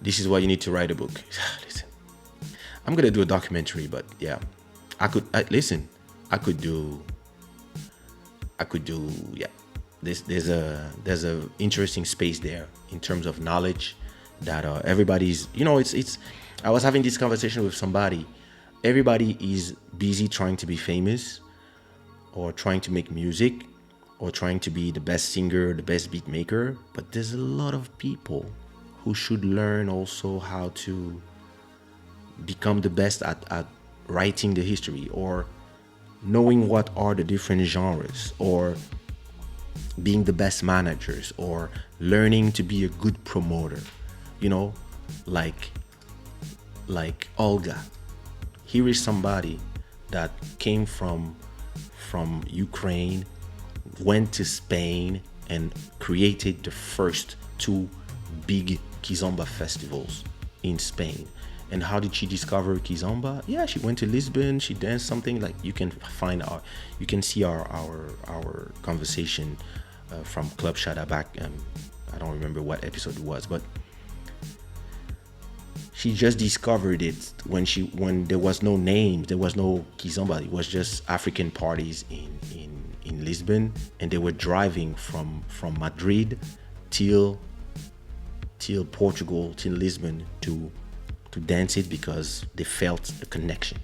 This is why you need to write a book. Listen, I'm gonna do a documentary, but yeah, listen. I could do. I could do. Yeah, there's a interesting space there in terms of knowledge that everybody's. It's. I was having this conversation with somebody. Everybody is busy trying to be famous, or trying to make music, or trying to be the best singer, the best beat maker. But there's a lot of people who should learn also how to become the best at writing the history, or knowing what are the different genres, or being the best managers, or learning to be a good promoter. You know, like Olga. Here is somebody that came from Ukraine, went to Spain, and created the first two big Kizomba festivals in Spain. And how did she discover Kizomba? Yeah, she went to Lisbon. She danced something like you can see our conversation from Club Shada back. I don't remember what episode it was, but she just discovered it when there was no names, there was no Kizomba. It was just African parties in Lisbon, and they were driving from Madrid till Portugal, till Lisbon to dance it because they felt a connection.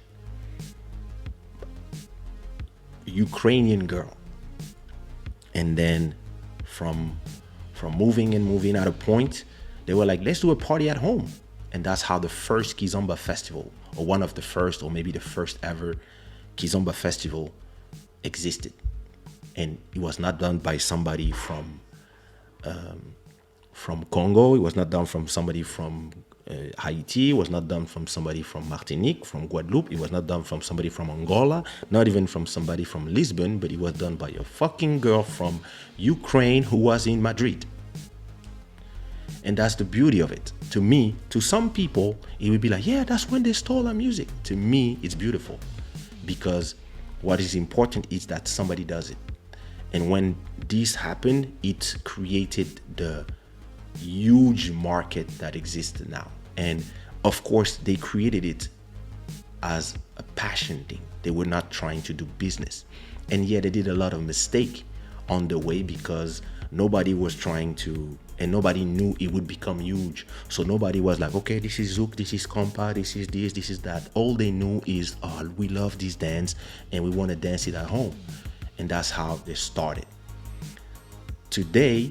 Ukrainian girl, and then from moving at a point, they were like, let's do a party at home. And that's how the first Kizomba festival, or one of the first, or maybe the first ever Kizomba festival existed. And it was not done by somebody from Congo. It was not done from somebody from Haiti. It was not done from somebody from Martinique, from Guadeloupe. It was not done from somebody from Angola, not even from somebody from Lisbon, but it was done by a fucking girl from Ukraine who was in Madrid. And that's the beauty of it. To me, to some people, it would be like, yeah, that's when they stole our music. To me, it's beautiful, because what is important is that somebody does it. And when this happened, it created the huge market that exists now. And of course, they created it as a passion thing. They were not trying to do business. And yet they did a lot of mistake on the way, because nobody was trying to, and nobody knew it would become huge. So nobody was like, okay, this is Zouk, this is Compa, this is this, this is that. All they knew is, oh, we love this dance and we want to dance it at home. And that's how they started. Today,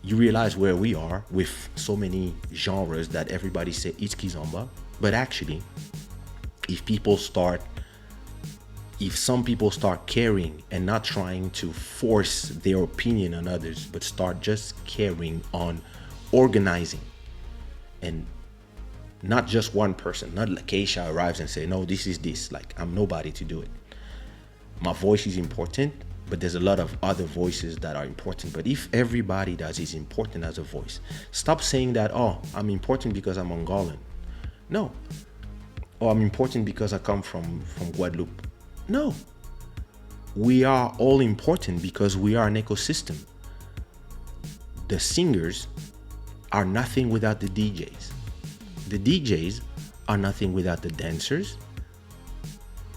you realize where we are with so many genres that everybody say it's Kizomba. But actually, if some people start caring and not trying to force their opinion on others, but start just caring on organizing, and not just one person, not like Kaysha arrives and say, no, this is this, like I'm nobody to do it. My voice is important, but there's a lot of other voices that are important. But if everybody that is important as a voice, stop saying that, oh, I'm important because I'm Angolan. No. Or I'm important because I come from Guadeloupe. No. We are all important because we are an ecosystem. The singers are nothing without the DJs. The DJs are nothing without the dancers.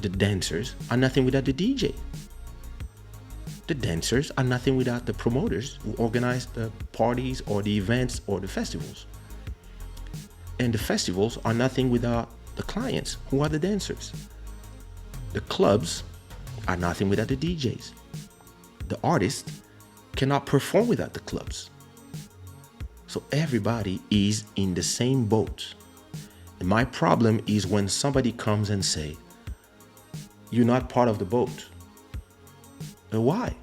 The dancers are nothing without the DJ. The dancers are nothing without the promoters who organize the parties or the events or the festivals. And the festivals are nothing without the clients, who are the dancers. The clubs are nothing without the DJs. The artists cannot perform without the clubs. So everybody is in the same boat. And my problem is when somebody comes and say, you're not part of the boat. Why?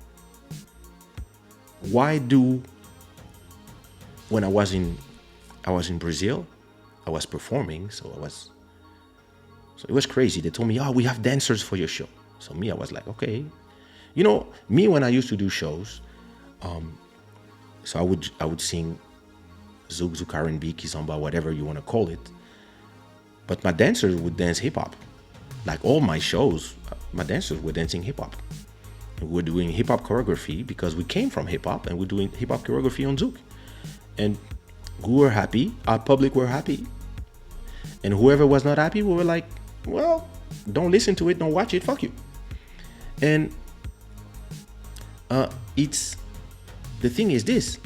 Why do, when I was in Brazil, I was performing, so it was crazy. They told me, oh, we have dancers for your show. So me, I was like, okay. You know, me when I used to do shows, so I would sing Zouk, Zouk R&B, Kizomba, whatever you want to call it. But my dancers would dance hip hop. Like all my shows, my dancers were dancing hip hop. We're doing hip hop choreography because we came from hip hop, and we're doing hip hop choreography on Zouk. And We were happy. Our public were happy. And whoever was not happy, we were like, well, don't listen to it, don't watch it, fuck you. And it's the thing is this.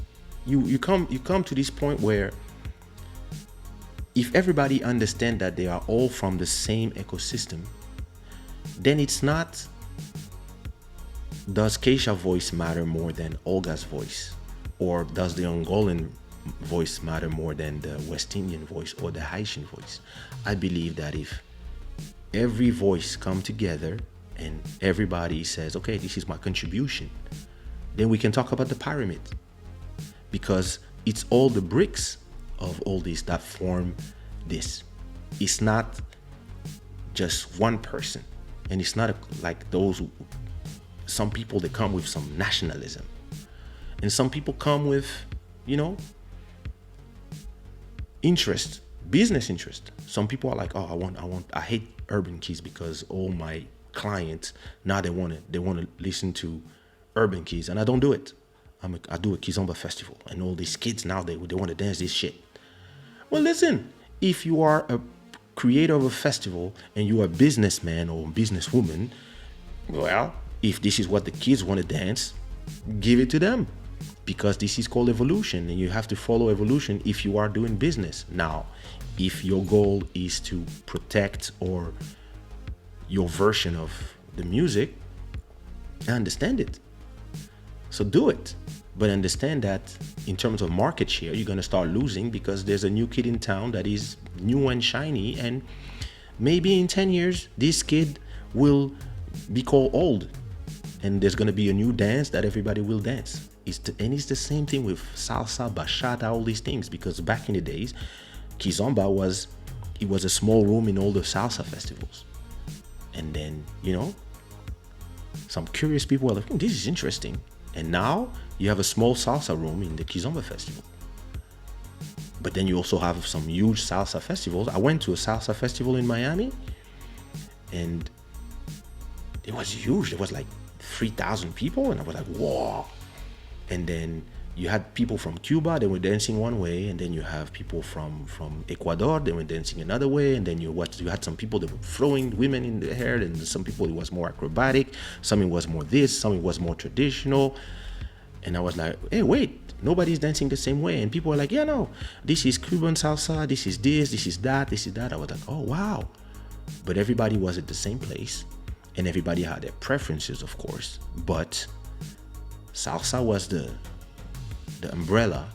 You come to this point where if everybody understand that they are all from the same ecosystem, then it's not, does Kaysha voice matter more than Olga's voice? Or does the Angolan voice matter more than the West Indian voice or the Haitian voice? I believe that if every voice come together and everybody says, okay, this is my contribution, then we can talk about the pyramid. Because it's all the bricks of all this that form this. It's not just one person. And it's not like those, some people, they come with some nationalism. And some people come with, interest, business interest. Some people are like, oh, I hate urban keys because all my clients now they want to listen to urban keys, and I don't do it. I do a Kizomba festival, and all these kids now they want to dance this shit. Well, listen, if you are a creator of a festival and you are a businessman or businesswoman, well, if this is what the kids want to dance, give it to them, because this is called evolution, and you have to follow evolution if you are doing business. Now, if your goal is to protect or your version of the music, I understand it. So do it. But understand that in terms of market share, you're going to start losing because there's a new kid in town that is new and shiny. And maybe in 10 years, this kid will be called old. And there's going to be a new dance that everybody will dance. And it's the same thing with salsa, bachata, all these things. Because back in the days, Kizomba was a small room in all the salsa festivals. And then, some curious people were like, this is interesting. And now you have a small salsa room in the Kizomba festival. But then you also have some huge salsa festivals. I went to a salsa festival in Miami, and it was huge. It was like 3,000 people, and I was like, whoa. And then you had people from Cuba, they were dancing one way, and then you have people from Ecuador, they were dancing another way, and then you had some people that were throwing women in the hair, and some people it was more acrobatic, some it was more this, some it was more traditional. And I was like, hey, wait, nobody's dancing the same way. And people were like, yeah, no, this is Cuban salsa, this is this is that, this is that. I was like, oh, wow. But everybody was at the same place, and everybody had their preferences, of course. But salsa was the umbrella,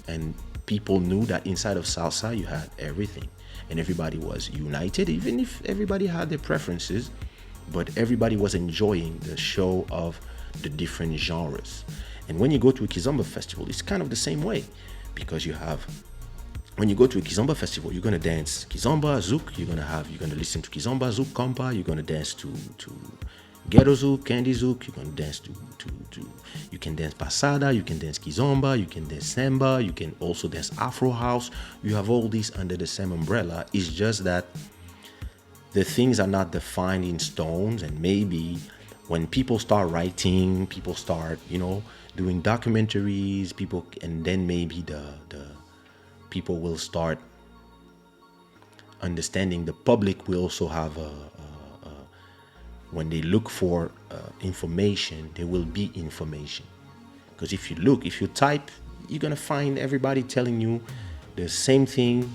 and people knew that inside of salsa you had everything, and everybody was united, even if everybody had their preferences, but everybody was enjoying the show of the different genres. And when you go to a Kizomba festival, it's kind of the same way, because when you go to a Kizomba festival, you're gonna dance Kizomba, Zouk, you're gonna listen to Kizomba, Zouk, Compa, you're gonna dance to Ghetto Zouk, Candy Zouk, you can dance you can dance Passada, you can dance Kizomba, you can dance Samba, you can also dance Afro House. You have all these under the same umbrella. It's just that the things are not defined in stones, and maybe when people start writing, people start, doing documentaries, and then maybe the people will start understanding. The public will also have when they look for information, there will be information. Because if you type, you're gonna find everybody telling you the same thing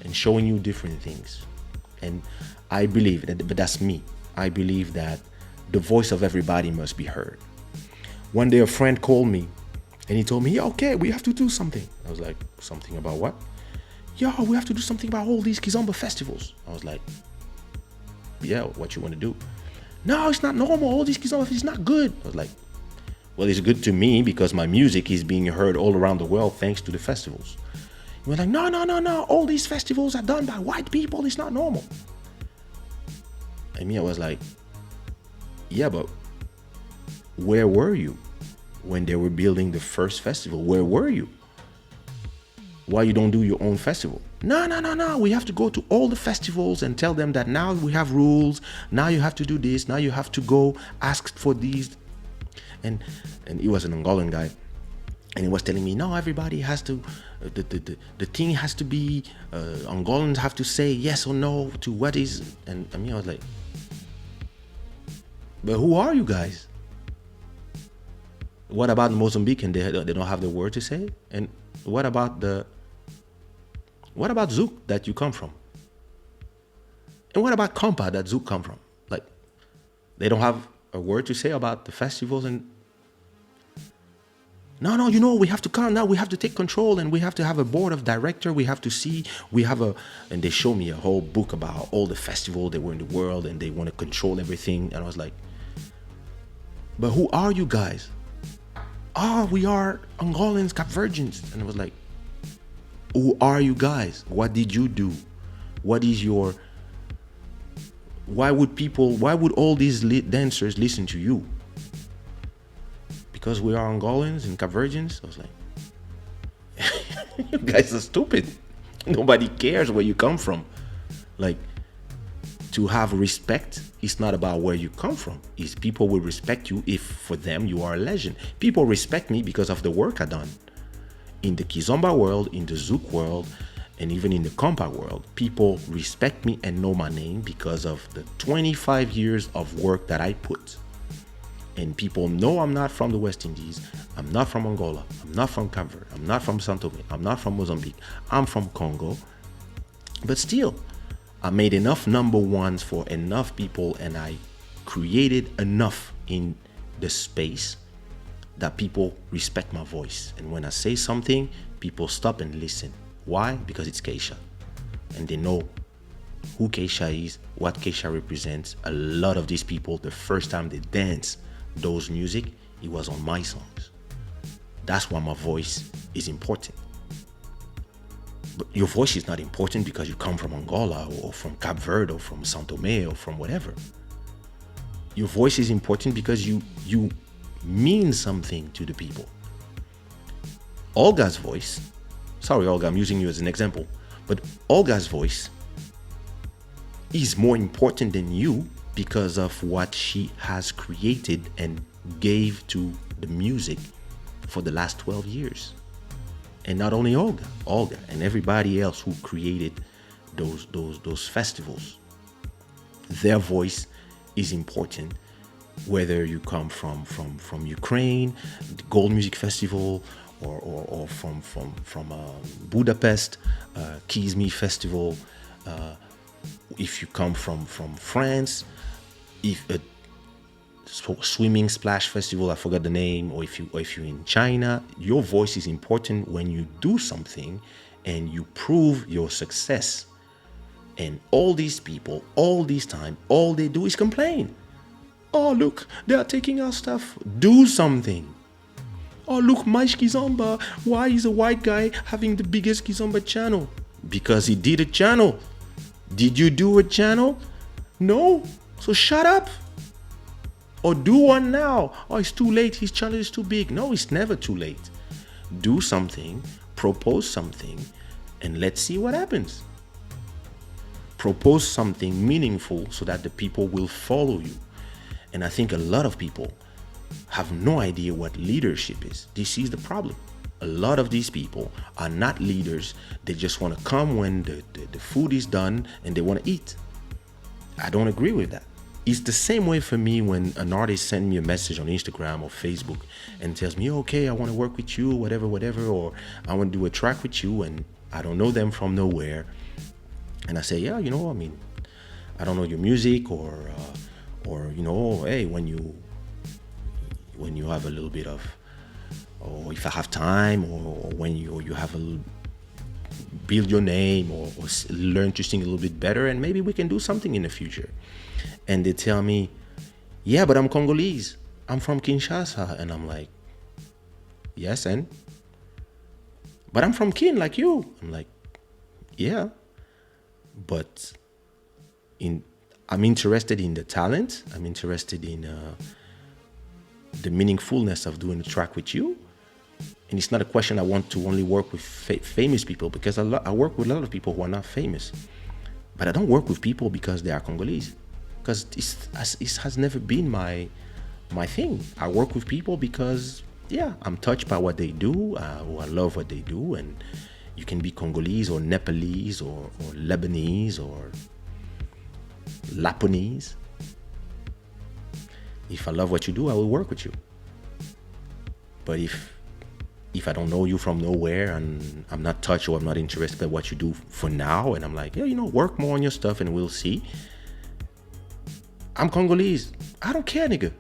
and showing you different things. And I believe that, but that's me. I believe that the voice of everybody must be heard. One day a friend called me and he told me, yeah, okay, we have to do something. I was like, something about what? Yeah, we have to do something about all these Kizomba festivals. I was like, yeah, what you want to do? No, it's not normal. All these Kizomba festivals, it's not good. I was like, well, it's good to me because my music is being heard all around the world thanks to the festivals. He was like, no. All these festivals are done by white people. It's not normal. And me, I was like, yeah, but where were you when they were building the first festival? Where were you? Why you don't do your own festival? No. We have to go to all the festivals and tell them that now we have rules. Now you have to do this. Now you have to go ask for these. And he was an Angolan guy. And he was telling me, no, everybody has to, the thing has to be, Angolans have to say yes or no to what is, and I mean, I was like, but who are you guys? What about Mozambique and they don't have the word to say? And what about Zouk that you come from? And what about Compa that Zouk come from? Like, they don't have a word to say about the festivals and no, we have to come now. We have to take control and we have to have a board of director. We have to see, and they show me a whole book about all the festivals that were in the world and they want to control everything. And I was like, but who are you guys? Oh, we are Angolans, Capverdians. And I was like, who are you guys? What did you do? What is your, why would all these dancers listen to you? Because we are Angolans and Capverdians? I was like, you guys are stupid. Nobody cares where you come from. Like, to have respect is not about where you come from. Is people will respect you if for them you are a legend. People respect me because of the work I done. In the Kizomba world, in the Zouk world, and even in the Compa world, people respect me and know my name because of the 25 years of work that I put. And people know I'm not from the West Indies. I'm not from Angola. I'm not from Cape Verde. I'm not from Santo Tomé. I'm not from Mozambique. I'm from Congo. But still, I made enough number ones for enough people and I created enough in the space that people respect my voice. And when I say something, people stop and listen. Why? Because it's Kaysha. And they know who Kaysha is, what Kaysha represents. A lot of these people, the first time they dance those music, it was on my songs. That's why my voice is important. But your voice is not important because you come from Angola or from Cape Verde or from Santo Tomé or from whatever. Your voice is important because you mean something to the people. Olga's voice, sorry Olga, I'm using you as an example, but Olga's voice is more important than you because of what she has created and gave to the music for the last 12 years. And not only Olga and everybody else who created those festivals. Their voice is important, whether you come from Ukraine, the Gold Music Festival, or from Budapest, Kizmi Festival. If you come from France, if a swimming splash festival, I forgot the name, or if you're in China, your voice is important when you do something and you prove your success. And all these people, all this time, all they do is complain. Oh, look, they are taking our stuff. Do something. Oh, look, Mais Kizomba. Why is a white guy having the biggest Kizomba channel? Because he did a channel. Did you do a channel? No. So shut up. Or do one now. Oh, it's too late. His channel is too big. No, it's never too late. Do something, propose something, and let's see what happens. Propose something meaningful so that the people will follow you. And I think a lot of people have no idea what leadership is. This is the problem. A lot of these people are not leaders. They just want to come when the food is done and they want to eat. I don't agree with that. It's the same way for me when an artist sends me a message on Instagram or Facebook and tells me, okay, I want to work with you, whatever, or I want to do a track with you, and I don't know them from nowhere. And I say, yeah, I mean, I don't know your music, or hey, when you have a little bit of, or if I have time, or when you have a little, build your name, or learn to sing a little bit better, and maybe we can do something in the future. And they tell me, yeah, but I'm Congolese. I'm from Kinshasa. And I'm like, yes, but I'm from Kin like you. I'm like, yeah, but I'm interested in the talent. I'm interested in the meaningfulness of doing a track with you. And it's not a question I want to only work with famous people, because I work with a lot of people who are not famous. But I don't work with people because they are Congolese, because it has never been my thing. I work with people because yeah, I'm touched by what they do, or I love what they do. And you can be Congolese or Nepalese or Lebanese or Laponese. If I love what you do, I will work with you. But if I don't know you from nowhere and I'm not touched or I'm not interested in what you do for now, and I'm like, yeah, work more on your stuff and we'll see. I'm Congolese. I don't care, nigga.